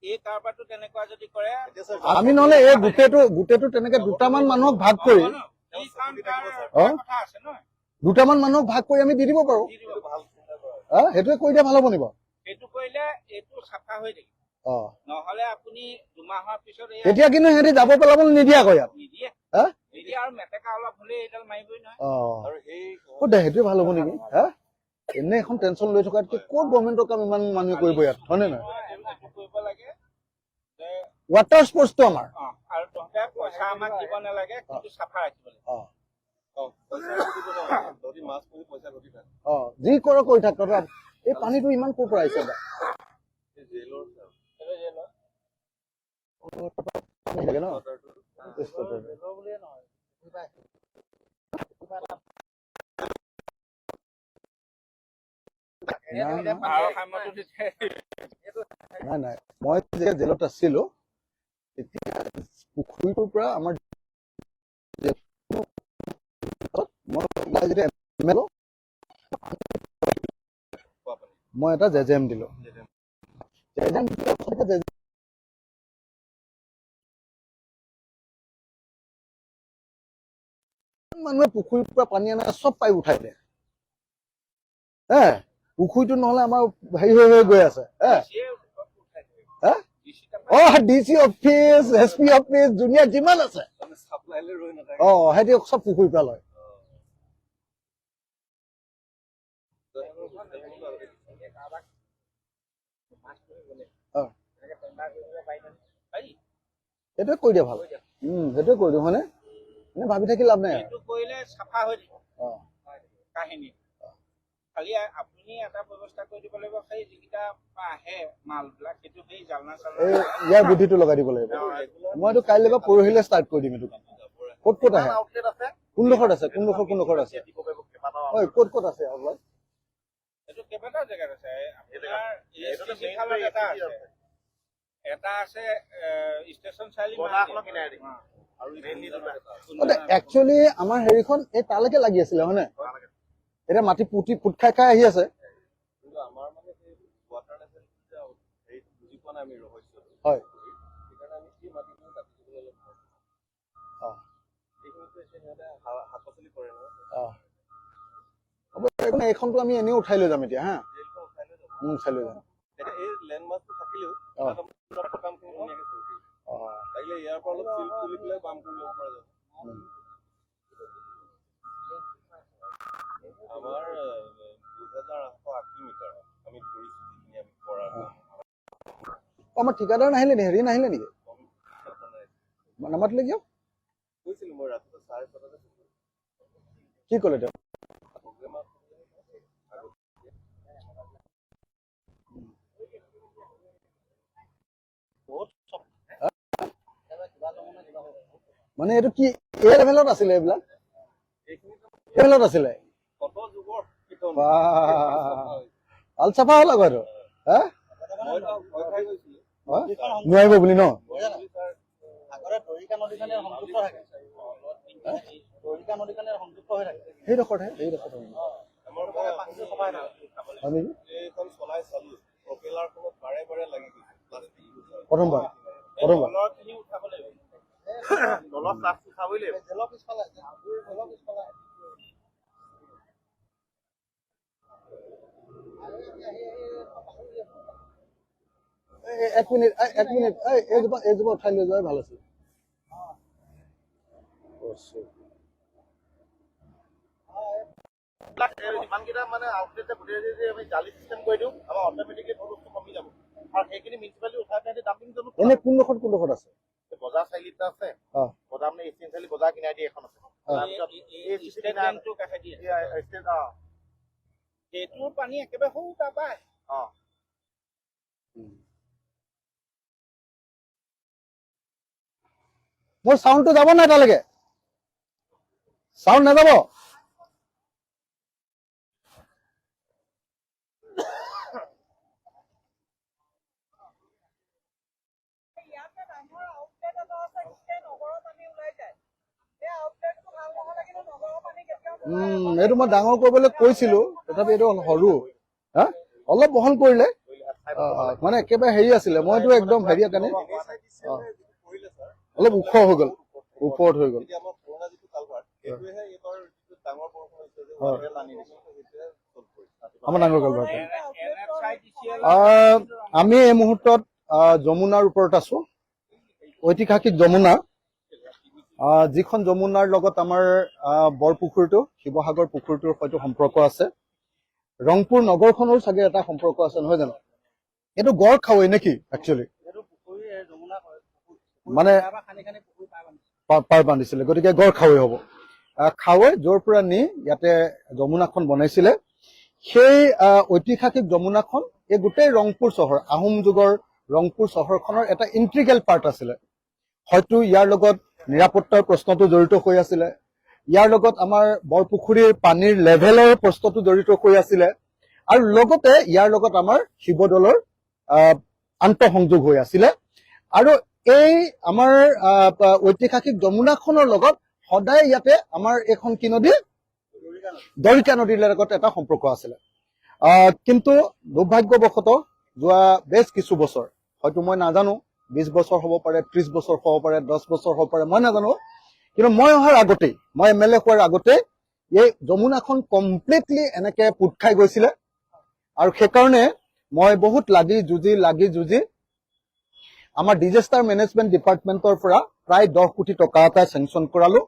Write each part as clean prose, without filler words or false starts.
এই কাৰবাৰটো তেনেকুৱা যদি কৰে আমি নহলে এই গোটেইটো তেনেকে দুটামান মানুহক ভাগ কৰি দুটামান মানুহক ভাগ কৰি আমি দি দিব পাৰো সেইটোৱে কৰি দিয়া ভাল হ'ব নিব সেইটো কৰিলে এইটো চাফা হৈ থাকিব নহলে আপুনি দুমাহৰ পিছত এতিয়া কিন্তু সিহঁতি যাব পেলাব নিদিয়ে আকৌ ইয়াত নিদিয়ে আৰু মেটেকা অলপ হলে এইডাল মাৰিবই নহয় আৰু সেইটোৱে ভাল হ'ব নেকি এনে এখন টেনচন লৈ থকাতকে ক'ত গভৰ্ণমেণ্টৰ কাম ইমান মানুহে কৰিব ইয়াত হয়নে নহয় কৰিব লাগে ৱাটাৰ স্পৰ্টছটো আমাৰ আৰু তহঁতে পইচা আমাক দিব নালাগে কিন্তু চাফা ৰাখিব লাগে যি কৰ কৰি থাক এই পানীটো ইমান ক'ৰ পৰা আহিছে নাই মই যেতিয়া জেলত আছিলো তেতিয়া পুখুৰীটোৰ পৰা আমাৰ মই এটা জেজেম দিলো মানুহে পুখুৰীৰ পৰা পানী আনা চব পাই উঠাই দিয়ে পুখুৰীটো নহলে আমাৰ হেৰি হৈ গৈ আছে ডিচি অফিচ এছপি অফিচ দুনিয়াত যিমান আছে সিহঁতি চব পুখুৰীৰ পৰা লয় সেইটোৱে কৰি দিয়া ভাল সেইটোৱে কৰি দিওঁ হয়নে এনে ভাবি থাকি লাভ নাই কৰিলে চাফা হৈ থাকিব কাহিনী খালি আপুনি এটা ব্যৱস্থা কৰি দিব লাগিব সেই যিকেইটা আহে মালবিলাক সেইটো সেই জালনা ইয়াৰ বুদ্ধিটো লগাই দিব লাগিব মইতো কাইলৈ বা পৰহিলে ষ্টাৰ্ট কৰি দিম এইটো ক'ত আহে কোনডোখৰত আছে কোনডোখৰত আছে ক'ত আছে এইটো কেইবাটাও জেগাত আছে এটা আছে ষ্টেচন একচুৱেলি আমাৰ হেৰিখন এই তালৈকে লাগি আছিলে হয়নে এতিয়া মাটি পুট খাই আহি আছে হয় এইখনটো আমি এনেও উঠাই লৈ যাম এতিয়া উঠাই লৈ যাম আমাৰ ঠিকাদাৰ নাহিলে নি হেৰি নাহিলে নেকি নামাতিলে কিয় কি ক'লে তেওঁ মানে এইটো কি এই লেভেলত আছিলে এইবিলাক লেভেলত আছিলে ভাল চাফা হ'ল আকৌ এইটো নোৱাৰিব বুলি ন সেইডোখৰতহে প্ৰথমবাৰ এক মিনিট এইজোপা উঠাই লৈ যোৱাই ভাল আছিল যিমানকেইটা মানে আউটলেট গোটেই যদি আমি জালি চিষ্টেম কৰি দিওঁ আমাৰ অট'মেটিকলি বস্তু কমি যাব আৰু সেইখিনি মিউনিচিপালিটি উঠাই পেলাই ডাম্পিং জোন এনে কোনডোখৰত আছে বজাৰ চাৰিআলিত আছে বজাৰ মানে এছিয়ান চাৰিআলি বজাৰ কিনাই দিয়ে এখন আছে সেইটোৰ পানী একেবাৰে সৰু তাৰপৰা মোৰ চাউণ্ডটো যাব নাই তালৈকে চাউণ্ড নাযাব এইটো মই ডাঙৰ কৰিবলৈ কৈছিলো তথাপি এইটো সৰু অলপ বহল কৰিলে মানে একেবাৰে হেৰি আছিলে মইতো একদম হেৰিয়াত আনি অলপ ওখ হৈ গ'ল ওপৰত হৈ গ'ল আমাৰ ডাঙৰ কালভাৰ্ট আমি এই মুহূৰ্তত যমুনাৰ ওপৰত আছো ঐতিহাসিক যমুনা যিখন যমুনাৰ লগত আমাৰ বৰপুখুৰীটো শিৱসাগৰ পুখুৰীটোৰ হয়তো সম্পৰ্ক আছে ৰংপুৰ নগৰখনৰ চাগে এটা সম্পৰ্ক আছে নহয় জানো এইটো গড় খাৱৈ নেকি একচুৱেলি মানে পাৰ বান্ধিছিলে গতিকে গড় খাৱৈ হ'ব খাৱৈ য'ৰ পৰা নি ইয়াতে যমুনাখন বনাইছিলে সেই ঐতিহাসিক যমুনাখন এই গোটেই ৰংপুৰ চহৰ আহোম যুগৰ ৰংপুৰ চহৰখনৰ এটা ইন্ট্ৰিগেল পাৰ্ট আছিলে হয়তো ইয়াৰ লগত নিৰাপত্তাৰ প্ৰশ্নটো জড়িত হৈ আছিলে ইয়াৰ লগত আমাৰ বৰপুখুৰীৰ পানীৰ লেভেলৰ প্ৰশ্নটো জড়িত হৈ আছিলে আৰু লগতে ইয়াৰ লগত আমাৰ শিৱদৌলৰ আন্তঃসংযোগ হৈ আছিলে আৰু এই আমাৰ ঐতিহাসিক যমুনাখনৰ লগত সদায় ইয়াতে আমাৰ এইখন কি নদী দৰিকা নদীৰ লগত এটা সম্পৰ্ক আছিলে কিন্তু দুৰ্ভাগ্যবশতঃ যোৱা বেছ কিছু বছৰ হয়তো মই নাজানো 20 বছৰ হ'ব পাৰে 30 বছৰ হ'ব পাৰে 10 বছৰ হ'ব পাৰে মই নাজানো কিন্তু মই অহাৰ আগতেই মই এমএলএ হোৱাৰ আগতে এই যমুনাখন কমপ্লিটলি এনেকে পুত খাই গৈছিলে আৰু সেইকাৰণে মই বহুত লাগি যুঁজি আমাৰ ডিজাস্টাৰ মেনেজমেন্ট ডিপাৰ্টমেন্টৰ পৰা প্ৰায় 10 কোটি টকা এটা চেংচন কৰালো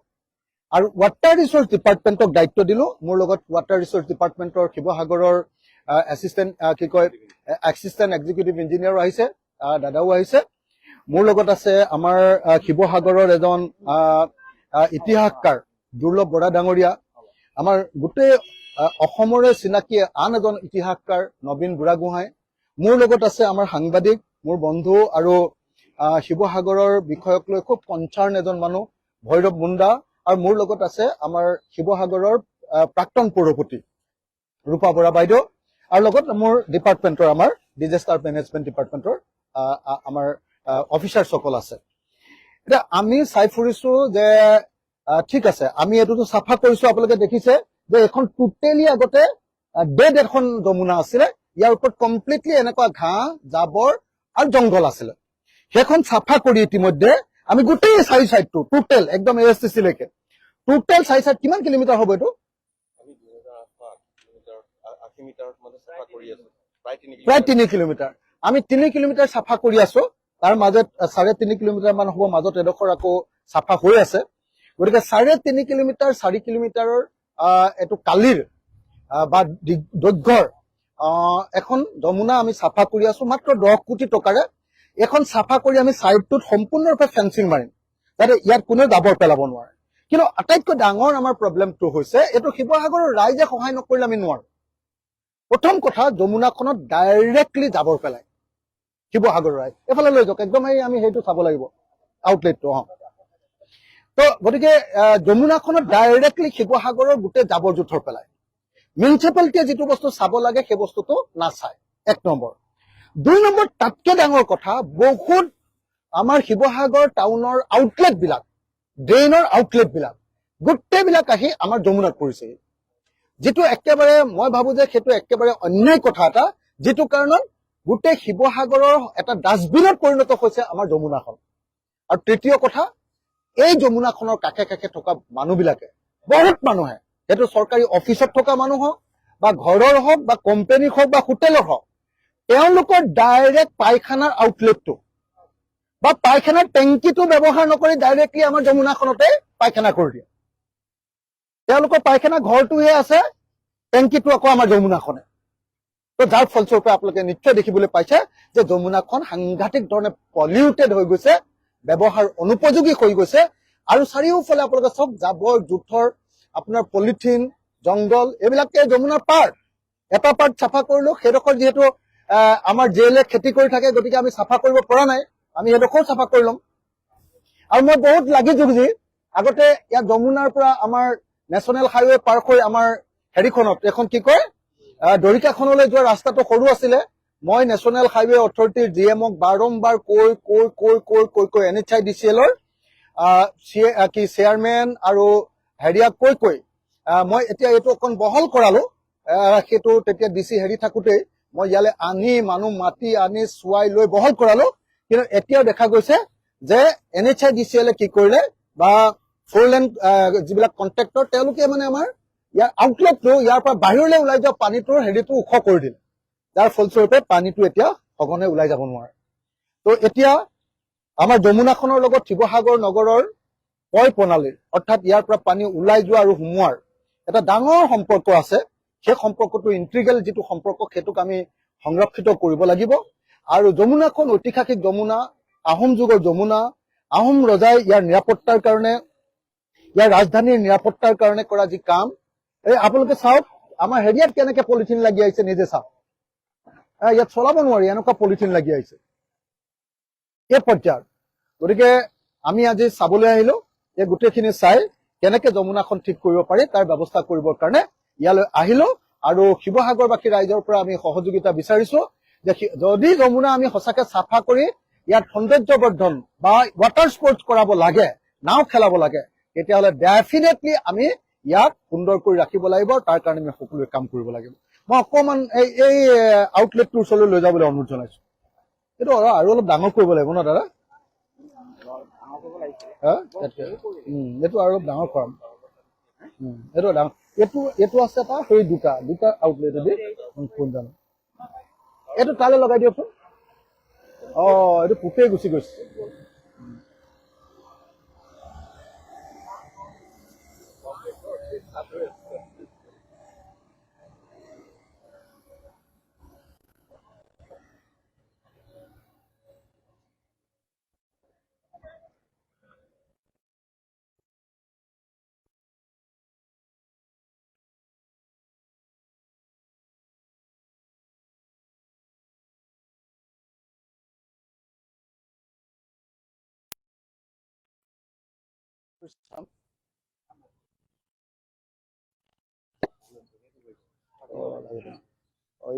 আৰু ৱাটাৰ ৰিসোৰ্স ডিপাৰ্টমেন্টক দায়িত্ব দিলো মোৰ লগত ৱাটাৰ ৰিসোৰ্স ডিপাৰ্টমেন্টৰ শিৱসাগৰৰ এছিষ্টেণ্ট এক্সিকিউটিভ ইঞ্জিনিয়াৰ আহিছে দাদাও আহিছে মোৰ লগত আছে আমাৰ শিৱসাগৰৰ এজন ইতিহাসকাৰ দুৰ্লভ বৰা ডাঙৰীয়া আমাৰ গোটেই অসমৰে চিনাকি আন এজন ইতিহাসকাৰ নবীন বুঢ়াগোহাঁই মোৰ লগত আছে আমাৰ সাংবাদিক মোৰ বন্ধু আৰু শিৱসাগৰৰ বিষয়ক লৈ খুব কনচাৰ্ণ এজন মানুহ ভৈৰৱ মুণ্ডা আৰু মোৰ লগত আছে আমাৰ শিৱসাগৰৰ প্ৰাক্তন পৌৰপতি ৰূপা বৰা বাইদেউ আৰু লগত মোৰ ডিপাৰ্টমেন্টৰ আমাৰ ডিজাস্টাৰ মেনেজমেন্ট ডিপাৰ্টমেন্টৰ আমাৰ অফিচাৰসকল আছে এটা আমি চাই ফুৰিছো যে ঠিক আছে আমি এটোটো সাফা কৰিছো আপোনালোকে দেখিছে যে এখন টোটেলি আগতে ডেড এখন যমুনা আছিলে ইয়াৰ ওপৰত কমপ্লিটলি এনেকুৱা ঘাঁহ জাবৰ আৰু জংঘল আছিলে সেইখন সাফা কৰি ইতিমধ্যে আমি গোটেই চাৰি সাইডটো টোটেল একদম এএসটিসি লৈকে টোটেল চাৰি সাইড কিমান কিলোমিটাৰ হ'ব এইটো প্ৰায় 3 কিলোমিটাৰ আমি 3 কিলোমিটাৰ সাফা কৰি আছো তাৰ মাজত 3.5 কিলোমিটাৰ মান হ'ব মাজত এডোখৰ আকৌ সাফা হৈ আছে গতিকে 3.5 কিলোমিটাৰ 4 কিলোমিটাৰৰ এটো কালিৰ বা দৈৰ্ঘ্যৰ এখন যমুনা আমি সাফা কৰি আছো মাত্ৰ 10 কোটি টকাৰে এখন সাফা কৰি আমি সাইডটোত সম্পূৰ্ণৰূপে ফেন্সিং মাৰিম যাতে ইয়াত কোনো জাবৰ পেলাব নোৱাৰে কিন্তু আটাইতকৈ ডাঙৰ আমাৰ প্ৰবলেমটো হৈছে এটো শিৱসাগৰৰ ৰাইজে সহায় নকৰিলে আমি নোৱাৰো প্ৰথম কথা যমুনাখনত ডাইৰেক্টলি জাবৰ পেলাই শিৱসাগৰৰ ৰাইজ এফালে লৈ যাওক একদম আমি সেইটো চাব লাগিব আউটলেটটো তো গতিকে যমুনাখনত ডাইৰেক্টলি শিৱসাগৰৰ গোটেই জাবৰ জোথৰ পেলাই মিউনিচিপালিটিয়ে যিটো বস্তু চাব লাগে সেই বস্তুটো নাচায় 1 নম্বৰ 2 নম্বৰ তাতকৈ ডাঙৰ কথা বহুত আমাৰ শিৱসাগৰ টাউনৰ আউটলেট বিলাক ড্ৰেইনৰ আউটলেট বিলাক গোটেই বিলাক আহি আমাৰ যমুনাত পৰিছে যেটো একেবাৰে মই ভাবো যে সেইটো একেবাৰে অন্যায় কথা এটা যেটো কাৰণত গোটেই শিৱসাগৰৰ এটা ডাস্টবিনত পৰিণত হৈছে আমাৰ যমুনাখন আৰু তৃতীয় কথা এই যমুনাখনৰ কাষে কাষে থকা মানুহবিলাকে বহুত মানুহে এটো চৰকাৰী অফিচত থকা মানুহ হওক বা ঘৰৰ হওক বা কোম্পানীৰ হওক বা হোটেলৰ হওক তেওঁলোকৰ ডাইৰেক্ট পায়খানাৰ আউটলেটটো বা পায়খানাৰ টেংকিটো ব্যৱহাৰ নকৰি ডাইৰেক্টলি আমাৰ যমুনাখনতে পায়খানা কৰি দিয়ে তেওঁলোকৰ পায়খানা ঘৰটোহে আছে টেংকিটো আকৌ আমাৰ যমুনাখনে তো যাৰ ফলস্বৰূপে আপোনালোকে নিশ্চয় দেখিবলৈ পাইছে যে যমুনাখন সাংঘাতিক ধৰণে পলিউটেড হৈ গৈছে ব্যৱহাৰ অনুপযোগী হৈ গৈছে আৰু চাৰিওফালে আপোনালোকে সব জাবৰ জোথৰ আপোনাৰ পলিথিন জংগল এইবিলাকে যমুনাৰ পাৰ এটা পাৰ্ট সাফা কৰিলো সেইডোখৰ যিহেতু আমাৰ জেলে খেতি কৰি থাকে গতিকে আমি সাফা কৰিব পৰা নাই আমি এডোখৰ সাফা কৰি লম আৰু মই বহুত লাগি যুগজি আগতে ইয়াত যমুনাৰ পৰা আমাৰ নেশনেল হাইৱে পাৰ কৰি আমাৰ হেৰিখনত এখন কি কয় দৰিকাখনলৈ যোৱা ৰাস্তাটো সৰু আছিলে মই নেশনেল হাইৱে অথৰিটিৰ জিএমক বাৰম্বাৰ কৈ NHIDCLৰ কি চেয়াৰমেন আৰু হেৰিয়াক কৈ মই এতিয়া এইটো অকণ বহল কৰালো সেইটো তেতিয়া ডিসি হেৰি থাকোতে মই ইয়ালৈ আনি মানুহ মাতি আনি চোৱাই লৈ বহল কৰালো। কিন্তু এতিয়াও দেখা গৈছে যে NHIDCL কি কৰিলে বা 4 লেন যিবিলাক কন্ট্ৰেক্টৰ তেওঁলোকে মানে আমাৰ ইয়াৰ আউটলেটটো ইয়াৰ পৰা বাহিৰলৈ ওলাই যোৱা পানীটোৰ হেৰিটো ওখ কৰি দিলে, যাৰ ফলস্বৰূপে পানীটো এতিয়া সঘনে ওলাই যাব নোৱাৰে। তো এতিয়া আমাৰ যমুনাখনৰ লগত শিৱসাগৰ নগৰৰ পয় প্ৰণালীৰ অৰ্থাৎ ইয়াৰ পৰা পানী ওলাই যোৱা আৰু সোমোৱাৰ এটা ডাঙৰ সম্পৰ্ক আছে। সেই সম্পৰ্কটো ইন্টিগ্ৰেল যিটো সম্পৰ্ক সেইটোক আমি সংৰক্ষিত কৰিব লাগিব। আৰু যমুনাখন ঐতিহাসিক যমুনা, আহোম যুগৰ যমুনা, আহোম ৰজাই ইয়াৰ নিৰাপত্তাৰ কাৰণে, ইয়াৰ ৰাজধানীৰ নিৰাপত্তাৰ কাৰণে কৰা যি কাম, এই আপোনালোকে চাওক আমাৰ হেৰিয়াত কেনেকে পলিথিন লাগি আহিছে, নিজে চাওক। ইয়াত চলাব নোৱাৰি, এনেকুৱা পলিথিন লাগি আহিছে এই পৰ্যায়ত। গতিকে আমি আজি চাবলৈ আহিলো এই গোটেইখিনি চাই কেনেকে যমুনাখন ঠিক কৰিব পাৰি তাৰ ব্যৱস্থা কৰিবৰ কাৰণে ইয়ালৈ আহিলো। আৰু শিৱসাগৰবাসী ৰাইজৰ পৰা আমি সহযোগিতা বিচাৰিছো যে যদি যমুনা আমি সঁচাকে চাফা কৰি ইয়াত সৌন্দৰ্যবৰ্ধন বা ৱাটাৰ স্পৰ্টছ কৰাব লাগে, নাও খেলাব লাগে, তেতিয়াহ'লে ডেফিনেটলি আমি ইয়াক সুন্দৰ কৰি ৰাখিব লাগিব। তাৰ কাৰণে আমি সকলোৱে কাম কৰিব লাগিব। মই অকণমান এই আউটলেটটোৰ ওচৰলৈ লৈ যাবলৈ অনুৰোধ জনাইছো। এইটো আৰু অলপ ডাঙৰ কৰিব লাগিব ন দাদা? এইটো আৰু অলপ ডাঙৰ কৰাম। এইটো ডাঙৰ, এইটো আছে এটা, সেই দুটা আউটলেট কোন জানো, এইটো তালৈ লগাই দিয়কচোন। এইটো পোকেই গুচি গৈছে।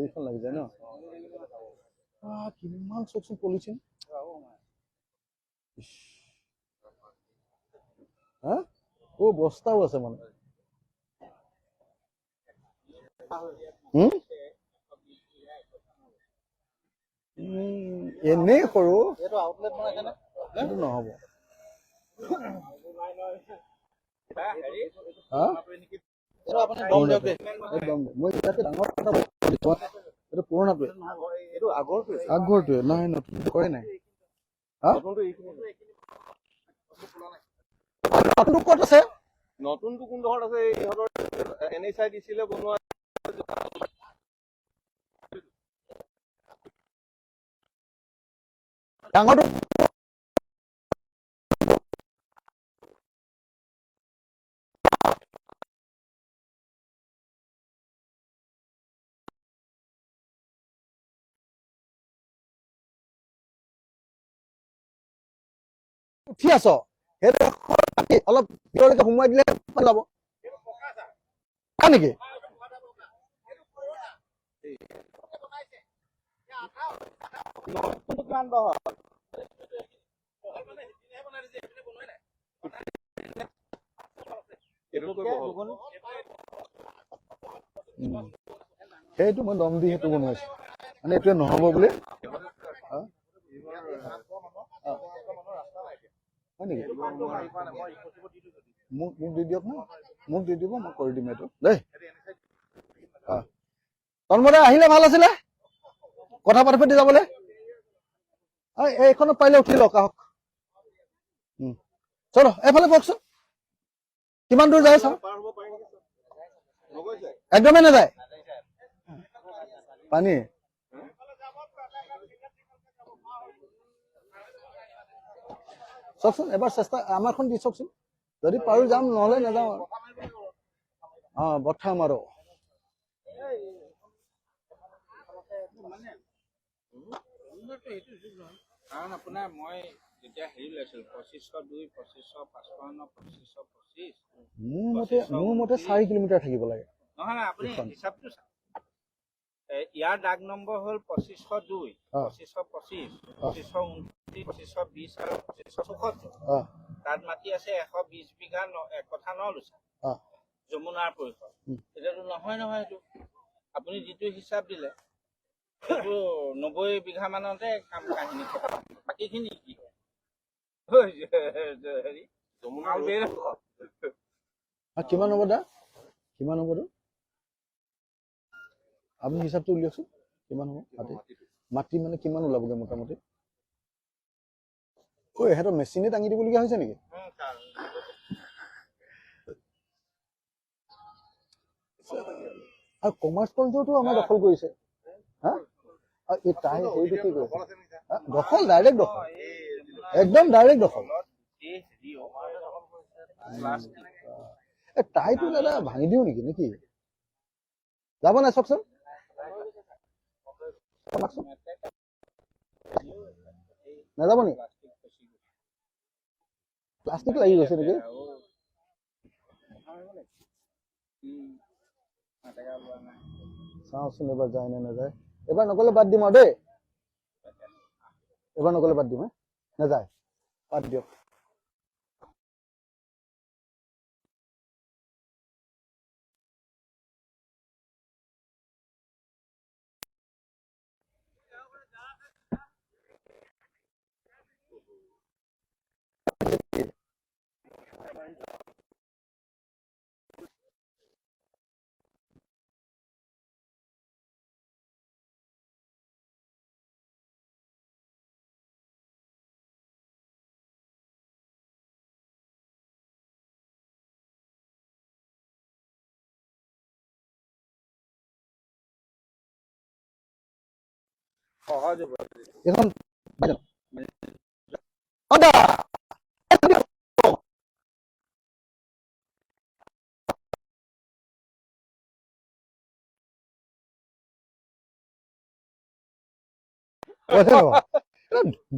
এইখন লাগি যায় ন? কিমান চকচোন পলিথিন। বস্তাও আছে মানে। এনেই সৰু এইটো আউটলেট বনাইছে নে? এইটো নহব। মই ইয়াতে ডাঙৰ কথা এইটো পুৰণাটোৱে, আগৰটোৱে নাই, নতুন কৰে নাই। নতুনটো ক'ত আছে? নতুনটো কোনডোখৰত আছে? ইহঁতৰ NHIDCL বনোৱা ডাঙৰটো উঠি আছ, সেইটো অলপ ভিতৰলৈকে সোমোৱাই দিলে যাব নেকি? সেইটো মই দম দি সেইটো বনাইছো, মানে এইটোৱে নহব বুলি। হয় নেকি? মোক দি দিয়ক ন, মোক দি দিব, মই কৰি দিম এইটো দেই। তন্ময় আহিলে ভাল আছিলে কথা পাতি পাতি যাবলৈ। এইখনত পাৰিলে উঠি লওক, আহক। চলো এইফালে কওকচোন কিমান দূৰ যায় চাওঁ। একদমেই নাযায় পানী। চাওকচোন এবাৰ চেষ্টা আমাৰখন দি চাওকচোন, যদি পাৰো যাম, নহলে নাযাওঁ আৰু। বঠা মাৰো। কাৰণ আপোনাৰ মই যেতিয়া হেৰি লৈছিলো 2502, 2555, 2525, মোৰ মতে 4 কিলোমিটাৰ থাকিব লাগে। নহয় আপুনি হিচাপটো চাওক। ইয়াৰ দাগ নম্বৰ হ'ল 2502, 2525, 2529, 2520 আৰু 2574। তাত মাটি আছে 120 বিঘা, 1/9 লৈছে যমুনাৰ পৰিসৰ। এতিয়াতো নহয় এইটো আপুনি যিটো হিচাপ দিলে এইটো 90 বিঘা মানতে কাম কাহিনী বাকীখিনি কি হয় হেৰি কিমান হ'ব দা কিমান হ'ব আপুনি হিচাপটো উলিয়াওকচোন কিমান হ'ব মাটি মানে কিমান ওলাবগে মোটামুটি ঐ ইহঁতৰ মেচিনে দাঙি দিবলগীয়া হৈছে নেকি আৰু কমাৰ্চ কলেজতো আমাৰ দখল কৰিছে হা এই তাই সেইটো কি কৰিছে দখল ডাইৰেক্ট দখল একদম ডাইৰেক্ট দখল তাইতো দাদা ভাঙি দিও নেকি নেকি যাব নাই চাওকচোন নাযাব নেকি প্লাষ্টিক লাগি গৈছে নেকি চাওঁচোন এবাৰ যায় নে নাযায় এবাৰ নগলে বাদ দিম আৰু দেই এবাৰ নগলে বাদ দিম নাযায় বাদ দিয়ক সহজ হ'ব এখন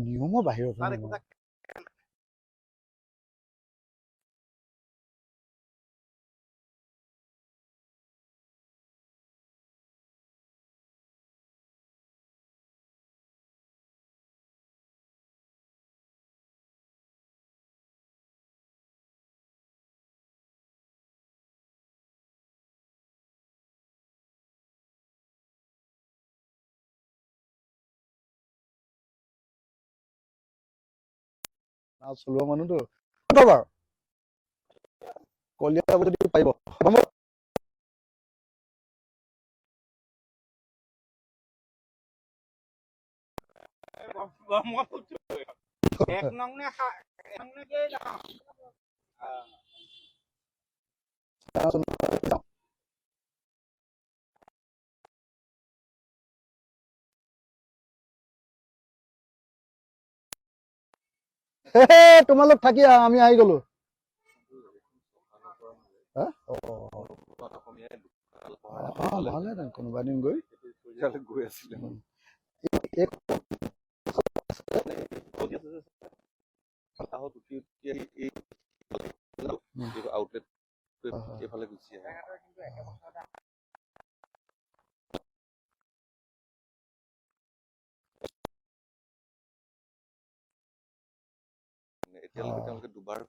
নিয়মৰ বাহিৰত চলোৱা মানুহতো বাৰু কলিয়া যদি পাৰিব এক নং নে কেই তোমালোক থাকি আমি আহি গলো ভালে কোনোবা দিন গৈ আছিলে আউটলেট এইফালে গুচি আহে এতিয়ালৈকে তেওঁলোকে দুবাৰ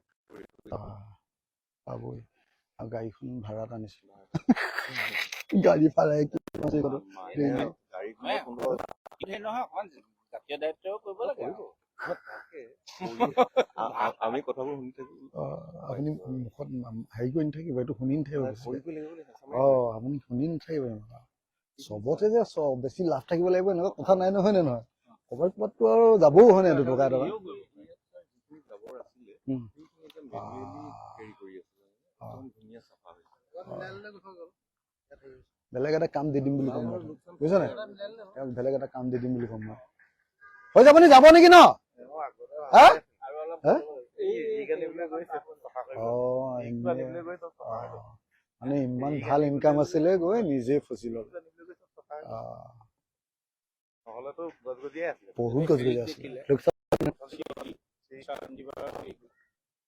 পাবই আৰু গাড়ীখন ভাড়াত আনিছিলো গাড়ী ভাড়াই নহয় অকমান জাতীয় দায়িত্বও কৰিব লাগে আমি কথাবোৰ শুনি থাকিব আপুনি মুখত হেৰি কৰি নাথাকিব এইটো শুনি নাথাকিব আপুনি শুনি নাথাকিব চবতে যে বেছি লাভ থাকিব লাগিব এনেকুৱা কথা নাই নহয় নে নহয় ক'ৰবাত ক'ৰবাততো আৰু যাবও হয় নাই দুটকা এটকা বেলেগ এটা কাম দি দিম বুলি ক'ম বুজিছ নাই বেলেগ এটা কাম দি দিম বুলি ক'ম মই হৈ যাব নি যাব নেকি ন মানে ইমান ভাল ইনকাম আছিলে গৈ নিজে ফচি লল বহুত গছগজি আছিলে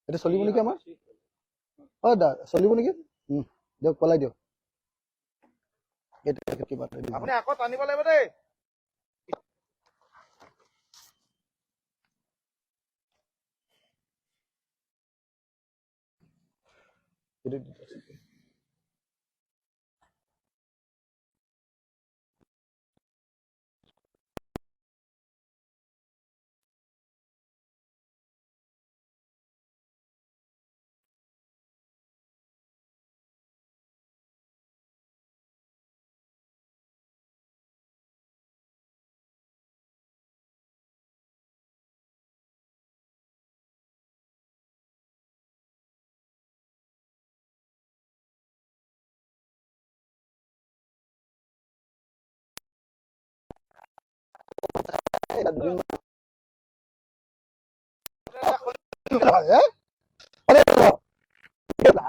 এটা চলিব নেকি আমাৰ হয় দা চলিব নেকি দিয়ক পলাই দিয়ক আপুনি আকৌ টানিব লাগিব দেই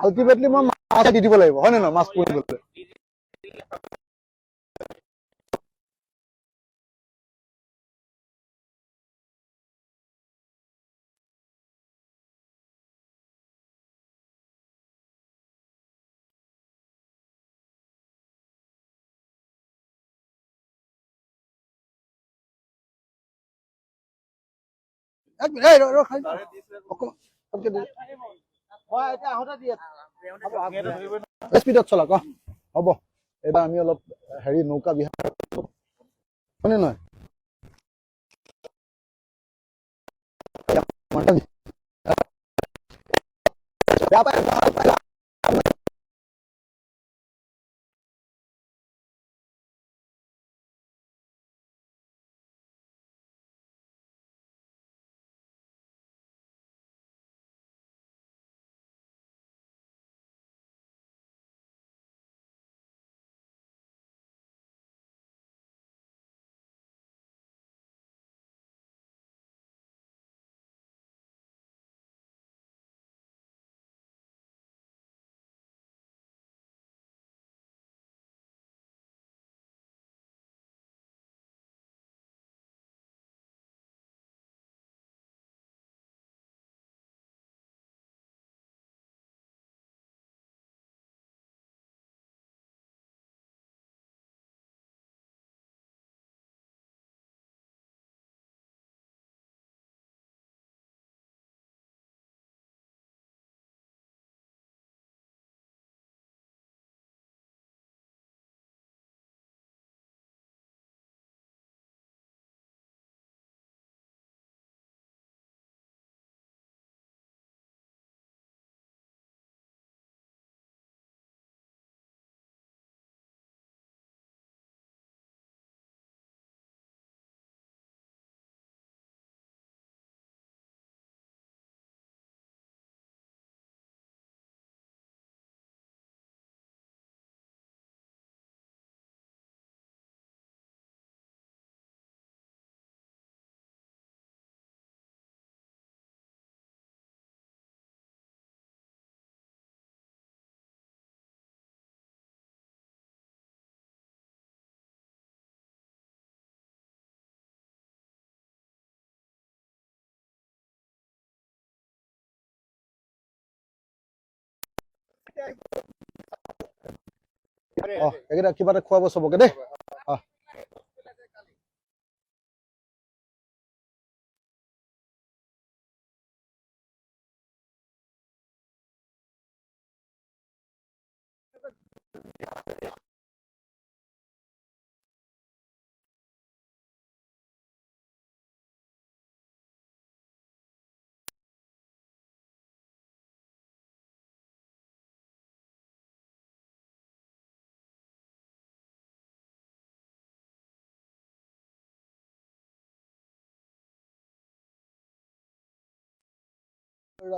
আল্টিমেটলি মই মাছ দি দিব লাগিব হয় নে নহয় মাছ পুৰিবলৈ এক মিনিট এই ৰ খাই মই এতিয়া আহোঁতে দি আছো স্পীডত চলাক হ'ব এইবাৰ আমি অলপ হেৰি নৌকা বিহাৰ হয়নে নহয় বেয়া পায় এইকেইটা কিবা এটা খুৱাব চবকে দেই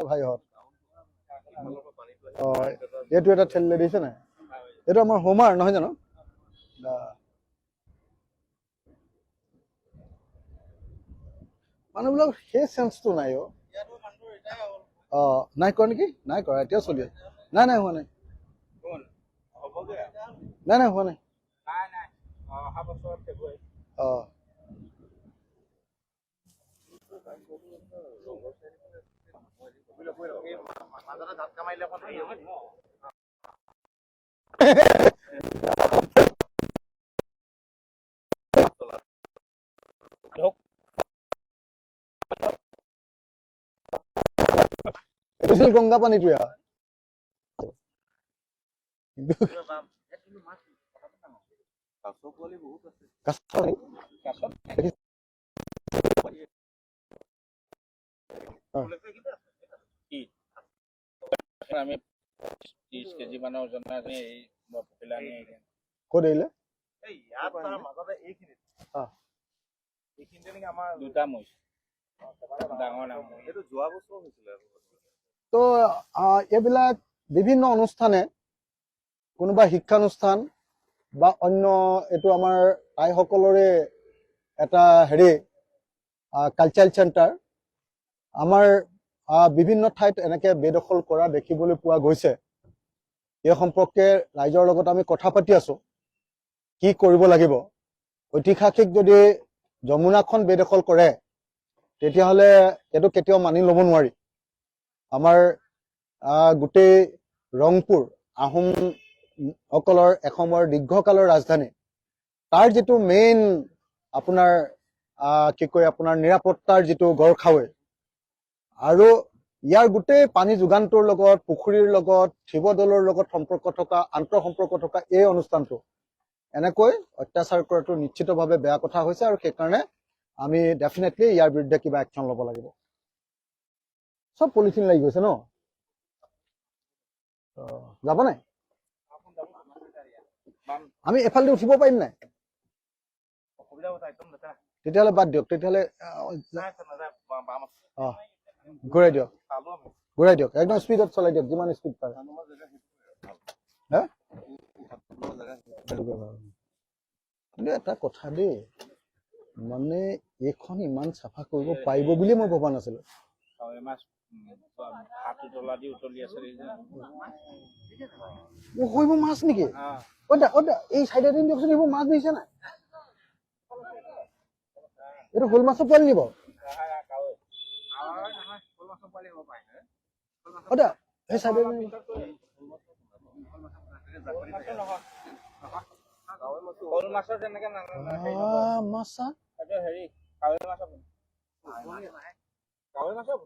ভাইহঁত এইটো এটা ঠেলি দিছে নাই এইটো আমাৰ হোমাৰ নহয় জানো মানুহবিলাক সেই চেন্সটো নাই নাই কৰা নেকি নাই কৰা এতিয়াও চলি আছে নাই নাই হোৱা নাই নাই নাই হোৱা নাই মাজতে ঝাটকা মাৰিলে অকণ হেৰি হ'ব গংগা পানীটো আমি 30 কেজি মানৰ ওজনৰ ক'ত এৰিলে এই ইয়াত তাৰ মাজতে এইখিনিত নেকি আমাৰ দুটা মৰিছে ডাঙৰ ডাঙৰ এইটো যোৱা বছৰ হৈছিলে তো এইবিলাক বিভিন্ন অনুষ্ঠানে কোনোবা শিক্ষানুষ্ঠান বা অন্য এইটো আমাৰ আইসকলৰে এটা হেৰি কালচাৰেল চেণ্টাৰ আমাৰ বিভিন্ন ঠাইত এনেকে বেদখল কৰা দেখিবলৈ পোৱা গৈছে। এই সম্পৰ্কে ৰাইজৰ লগত আমি কথা পাতি আছো কি কৰিব লাগিব। ঐতিহাসিক যদি যমুনাখন বেদখল কৰে তেতিয়াহ'লে এইটো কেতিয়াও মানি ল'ব নোৱাৰি। আমাৰ গোটেই ৰংপুৰ আহোমসকলৰ এসময়ৰ দীৰ্ঘকালৰ ৰাজধানী, তাৰ যিটো মেইন আপোনাৰ কি কয় আপোনাৰ নিৰাপত্তাৰ যিটো গড়খাৱৈ আৰু ইয়াৰ গোটেই পানী যোগানটোৰ লগত পুখুৰীৰ লগত শিৱদৌলৰ লগত সম্পৰ্ক থকা আন্তঃ সম্পৰ্ক থকা এই অনুষ্ঠানটো এনেকৈ অত্যাচাৰ কৰাটো নিশ্চিতভাৱে বেয়া কথা হৈছে আৰু সেইকাৰণে আমি ডেফিনেটলি ইয়াৰ বিৰুদ্ধে কিবা একশ্যন ল'ব লাগিব। চব পলিথিন লাগি গৈছে ন, যাব নাই? আমি এফালেদি উঠিব পাৰিম নাই? তেতিয়াহ'লে বাদ দিয়ক, তেতিয়াহ'লে ঘূৰাই দিয়ক, ঘূৰাই দিয়ক, একদম স্পীডত চলাই দিয়ক, যিমান স্পীড পাৰে। কিন্তু এটা কথা দেই, মানে এইখন ইমান চাফা কৰিব পাৰিব বুলিয়ে মই ভবা নাছিলো। সেইবোৰ মাছ নেকি? এই চাইডে দিয়কচোন, এইবোৰ মাছ দিছে নাই? এইটো শ'ল মাছৰ পোৱালি নিব? সেই চাইডে মাছৰ যেনেকে মাছ হেৰি কাৱৈ মাছৰ কাৱৈ মাছৰ